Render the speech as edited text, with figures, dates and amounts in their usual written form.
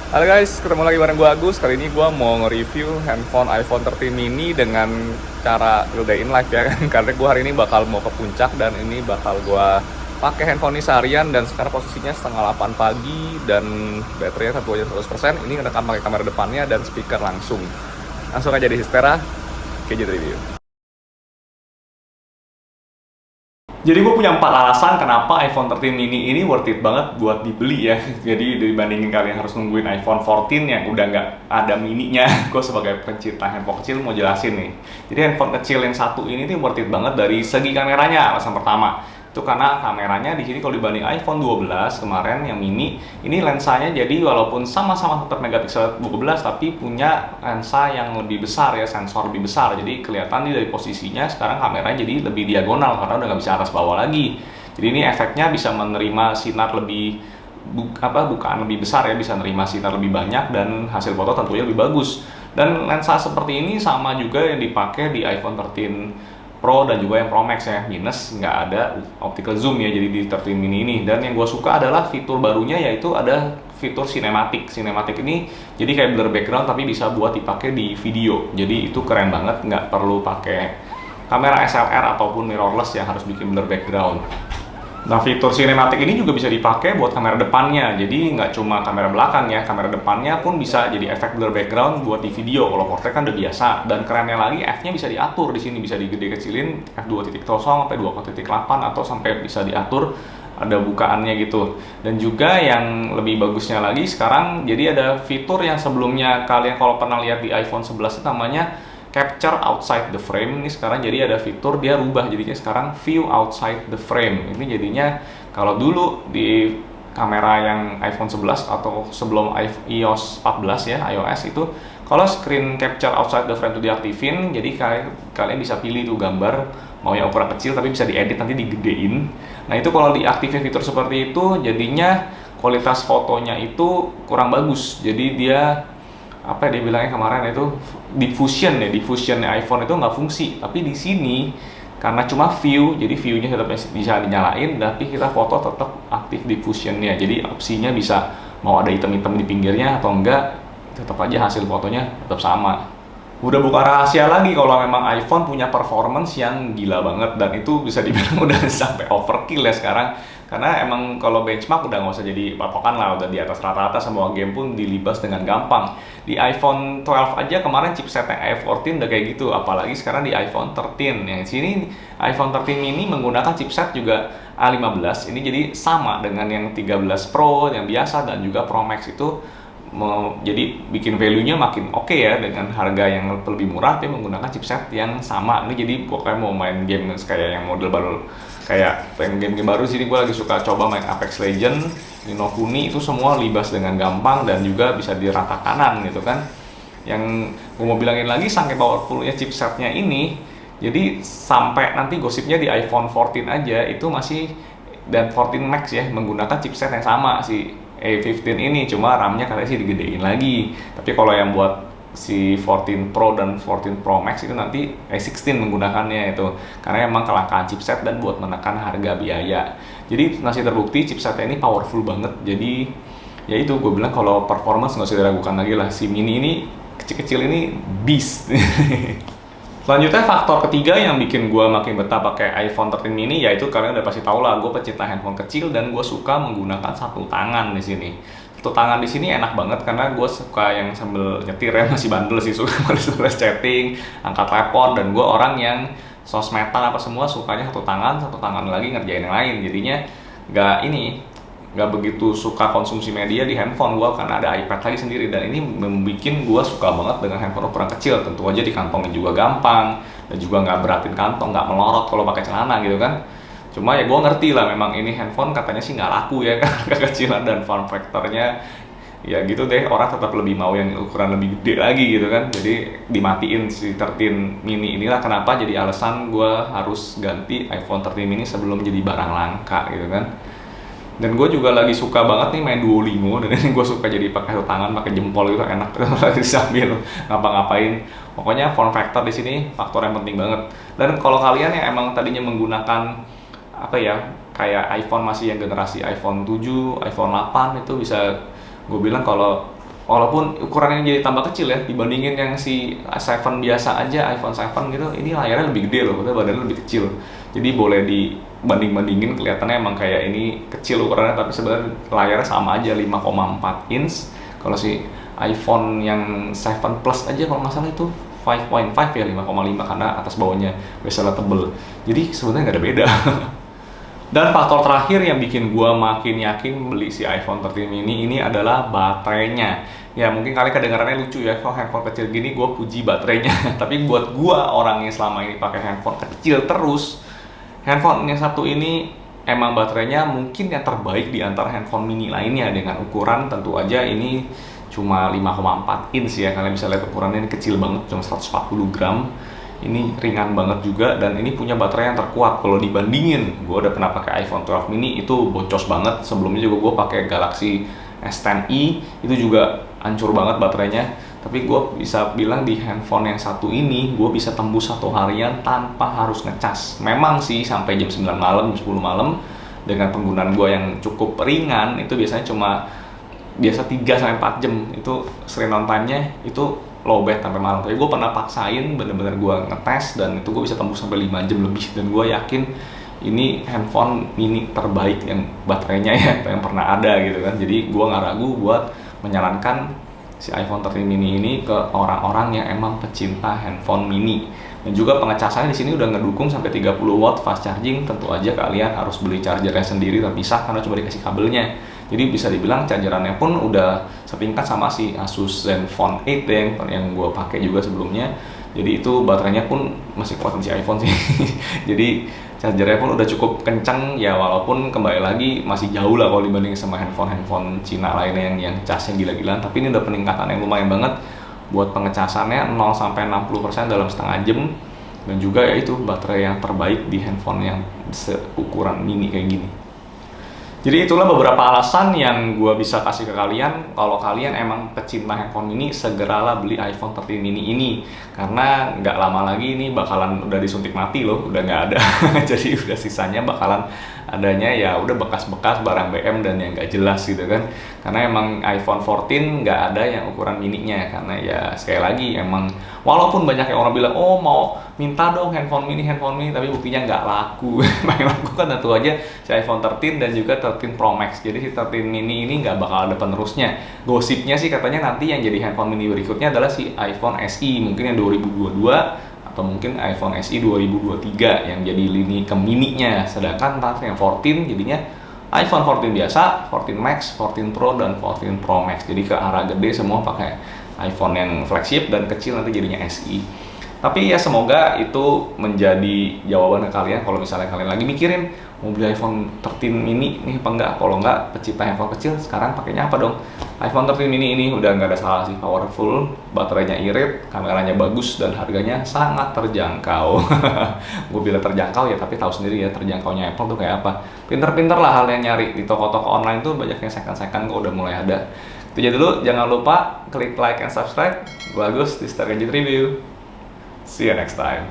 Halo guys, ketemu lagi bareng gue Agus. Kali ini gue mau nge-review handphone iPhone 13 mini dengan cara real day in life ya kan. Karena gue hari ini bakal mau ke puncak dan ini bakal gue pakai handphone ini seharian. Dan sekarang posisinya setengah 8 pagi dan baterainya satu aja 100%. Ini ngerekam pakai kamera depannya dan speaker langsung. Langsung aja di Histera, Gadget Review. Jadi gue punya 4 alasan kenapa iPhone 13 mini ini worth it banget buat dibeli ya. Jadi dibandingin kalian harus nungguin iPhone 14 yang udah nggak ada mininya, gue sebagai pencinta handphone kecil mau jelasin nih. Jadi handphone kecil yang satu ini tuh worth it banget dari segi kameranya. Alasan pertama itu karena kameranya di sini kalau dibanding iPhone 12 kemarin yang mini, ini lensanya jadi walaupun sama-sama tetap megapiksel 12 tapi punya lensa yang lebih besar ya, sensor lebih besar. Jadi kelihatan nih dari posisinya sekarang kameranya jadi lebih diagonal karena udah nggak bisa atas bawah lagi. Jadi ini efeknya bisa menerima sinar lebih bukaan lebih besar ya, bisa menerima sinar lebih banyak dan hasil foto tentunya lebih bagus. Dan lensa seperti ini sama juga yang dipakai di iPhone 13 Pro dan juga yang Pro Max ya, minus nggak ada optical zoom ya, jadi di 13 mini ini. Dan yang gue suka adalah fitur barunya, yaitu ada fitur sinematik. Sinematik ini jadi kayak blur background tapi bisa buat dipakai di video, jadi itu keren banget, nggak perlu pakai kamera SLR ataupun mirrorless yang harus bikin blur background. Nah, fitur sinematik ini juga bisa dipakai buat kamera depannya. Jadi nggak cuma kamera belakang ya, kamera depannya pun bisa jadi efek blur background buat di video. Kalau portrait kan udah biasa. Dan kerennya lagi, F-nya bisa diatur di sini, bisa digede kecilin f2.0 sampai 2.8 atau sampai bisa diatur ada bukaannya gitu. Dan juga yang lebih bagusnya lagi sekarang, jadi ada fitur yang sebelumnya kalian kalau pernah lihat di iPhone 11 itu namanya capture outside the frame. Ini sekarang jadi ada fitur dia rubah jadinya sekarang view outside the frame. Ini jadinya kalau dulu di kamera yang iPhone 11 atau sebelum iOS 14 ya, iOS itu kalau screen capture outside the frame itu diaktifin, jadi kalian bisa pilih tuh gambar mau yang ukuran kecil tapi bisa diedit nanti digedein. Nah, itu kalau diaktifin fitur seperti itu jadinya kualitas fotonya itu kurang bagus. Jadi dia apa dia bilangnya kemarin itu diffusionnya iPhone itu nggak fungsi, tapi di sini karena cuma view, jadi view-nya tetap bisa dinyalain tapi kita foto tetap aktif diffusionnya, jadi opsinya bisa mau ada item-item di pinggirnya atau enggak, tetap aja hasil fotonya tetap sama. Udah bukan rahasia lagi kalau memang iPhone punya performance yang gila banget, dan itu bisa dibilang udah sampai overkill ya sekarang. Karena emang kalau benchmark udah nggak usah jadi patokan lah, udah di atas rata-rata, semua game pun dilibas dengan gampang. Di iPhone 12 aja kemarin chipsetnya i14 udah kayak gitu, apalagi sekarang di iPhone 13. Yang sini iPhone 13 mini menggunakan chipset juga A15, ini jadi sama dengan yang 13 Pro yang biasa dan juga Pro Max itu. Jadi bikin value-nya makin oke ya, dengan harga yang lebih murah tapi menggunakan chipset yang sama. Ini jadi pokoknya mau main game kayak yang model baru, kayak game-game baru sini, gue lagi suka coba main Apex Legends, Ni no Kuni, itu semua libas dengan gampang dan juga bisa di rata kanan gitu kan. Yang gue mau bilangin lagi, saking powerfulnya chipsetnya ini, jadi sampai nanti gosipnya di iPhone 14 aja itu masih, dan 14 Max ya, menggunakan chipset yang sama si A15 ini, cuma RAM-nya katanya sih digedein lagi. Tapi kalau yang buat si 14 Pro dan 14 Pro Max itu nanti A16 menggunakannya itu, karena emang kelangkaan chipset dan buat menekan harga biaya. Jadi masih terbukti chipsetnya ini powerful banget. Jadi ya itu gue bilang, kalau performance nggak usah diragukan lagi lah, si mini ini kecil-kecil ini beast. Selanjutnya faktor ketiga yang bikin gue makin betah pakai iPhone 13 mini, yaitu kalian udah pasti tau lah, gue pecinta handphone kecil dan gue suka menggunakan satu tangan di sini. Satu tangan di sini enak banget karena gue suka yang sambil nyetir ya, masih bandel sih, suka balas chatting, angkat telepon, dan gue orang yang sosmedan apa semua sukanya satu tangan lagi ngerjain yang lain. Jadinya nggak begitu suka konsumsi media di handphone gue karena ada iPad lagi sendiri, dan ini membuat gue suka banget dengan handphone ukuran kecil. Tentu aja di kantongnya juga gampang dan juga nggak beratin kantong, nggak melorot kalau pakai celana gitu kan. Cuma ya gue ngerti lah, memang ini handphone katanya sih nggak laku ya karena kekecilan dan form factornya ya gitu deh, orang tetap lebih mau yang ukuran lebih gede lagi gitu kan. Jadi dimatiin si 13 mini inilah kenapa jadi alasan gue harus ganti iPhone 13 mini sebelum jadi barang langka gitu kan. Dan gue juga lagi suka banget nih main Duolingo, dan ini gue suka jadi pakai satu tangan, pakai jempol gitu, enak lagi sambil ngapa-ngapain. Pokoknya form factor di sini faktor yang penting banget. Dan kalau kalian yang emang tadinya menggunakan apa ya, kayak iPhone masih yang generasi iPhone 7, iPhone 8 itu bisa gue bilang kalau walaupun ukurannya jadi tambah kecil ya dibandingin yang si 7 biasa aja, iPhone 7 gitu, ini layarnya lebih gede loh, padahal badannya lebih kecil. Jadi boleh dibanding-bandingin, kelihatannya emang kayak ini kecil ukurannya, tapi sebenarnya layarnya sama aja, 5,4 inch. Kalau si iPhone yang 7 Plus aja kalau nggak salah itu 5.5 ya, 5,5 karena atas bawahnya bezelnya tebel. Jadi sebenarnya nggak ada beda. Dan faktor terakhir yang bikin gue makin yakin beli si iPhone 13 mini ini adalah baterainya. Ya mungkin kalian kedengarannya lucu ya, kalau handphone kecil gini gue puji baterainya. Tapi buat gue, orang yang selama ini pakai handphone kecil terus, handphone yang satu ini emang baterainya mungkin yang terbaik di antara handphone mini lainnya. Dengan ukuran tentu aja ini cuma 5,4 inch ya, kalian bisa lihat ukurannya ini kecil banget, cuma 140 gram. Ini ringan banget juga, dan ini punya baterai yang terkuat. Kalau dibandingin, gue udah pernah pakai iPhone 12 mini, itu boncos banget. Sebelumnya juga gue pakai Galaxy S10e, itu juga hancur banget baterainya. Tapi gue bisa bilang di handphone yang satu ini, gue bisa tembus 1 harian tanpa harus ngecas. Memang sih sampai jam 9 malam, jam 10 malam, dengan penggunaan gue yang cukup ringan, itu biasanya cuma 3-4 jam. Itu screen on time-nya itu low bat sampai malam. Tapi gue pernah paksain, bener-bener gue ngetes, dan itu gue bisa tembus sampai 5 jam lebih. Dan gue yakin ini handphone mini terbaik yang baterainya ya yang pernah ada gitu kan. Jadi gue nggak ragu buat menyarankan si iPhone 13 mini ini ke orang-orang yang emang pecinta handphone mini. Dan juga pengecasannya di sini udah ngedukung sampai 30 watt fast charging. Tentu aja kalian harus beli chargernya sendiri terpisah karena cuma dikasih kabelnya. Jadi bisa dibilang chargerannya pun udah setingkat sama si Asus Zenfone 8 yang gue pakai juga sebelumnya. Jadi itu baterainya pun masih kuat si iPhone sih. Jadi chargernya pun udah cukup kencang ya, walaupun kembali lagi masih jauh lah kalau dibanding sama handphone Cina lainnya yang casnya gila-gilaan. Tapi ini udah peningkatan yang lumayan banget buat pengecasannya 0-60% dalam setengah jam. Dan juga ya itu baterai yang terbaik di handphone yang seukuran mini kayak gini. Jadi itulah beberapa alasan yang gue bisa kasih ke kalian. Kalau kalian emang pecinta handphone mini, segeralah beli iPhone 13 mini ini. Karena nggak lama lagi ini bakalan udah disuntik mati loh, udah nggak ada. Jadi udah sisanya bakalan adanya ya udah bekas-bekas barang BM dan yang nggak jelas gitu kan. Karena emang iPhone 14 nggak ada yang ukuran mininya. Karena ya sekali lagi emang walaupun banyak yang orang bilang, oh mau minta dong handphone mini, tapi buktinya nggak laku. Main laku kan tentu aja si iPhone 13 dan juga 13 Pro Max. Jadi si 13 mini ini nggak bakal ada penerusnya. Gosipnya sih katanya nanti yang jadi handphone mini berikutnya adalah si iPhone SE, mungkin yang 2022 atau mungkin iPhone SE 2023 yang jadi lini ke mininya. Sedangkan ntar yang 14 jadinya iPhone 14 biasa, 14 Max, 14 Pro, dan 14 Pro Max. Jadi ke arah gede semua pakai iPhone yang flagship, dan kecil nanti jadinya SE. Tapi ya semoga itu menjadi jawaban ke kalian kalau misalnya kalian lagi mikirin mau beli iPhone 13 mini nih apa enggak. Kalau enggak, pecinta handphone kecil sekarang pakainya apa dong? iPhone 13 mini ini udah nggak ada salah sih, powerful, baterainya irit, kameranya bagus, dan harganya sangat terjangkau. Gue bilang terjangkau ya, tapi tahu sendiri ya terjangkaunya Apple tuh kayak apa. Pinter-pinter lah hal yang nyari di toko-toko online tuh, banyak yang second-second kok udah mulai ada. Itu aja dulu, jangan lupa klik like and subscribe. Gue Agus di Star Gadget Review. See you next time.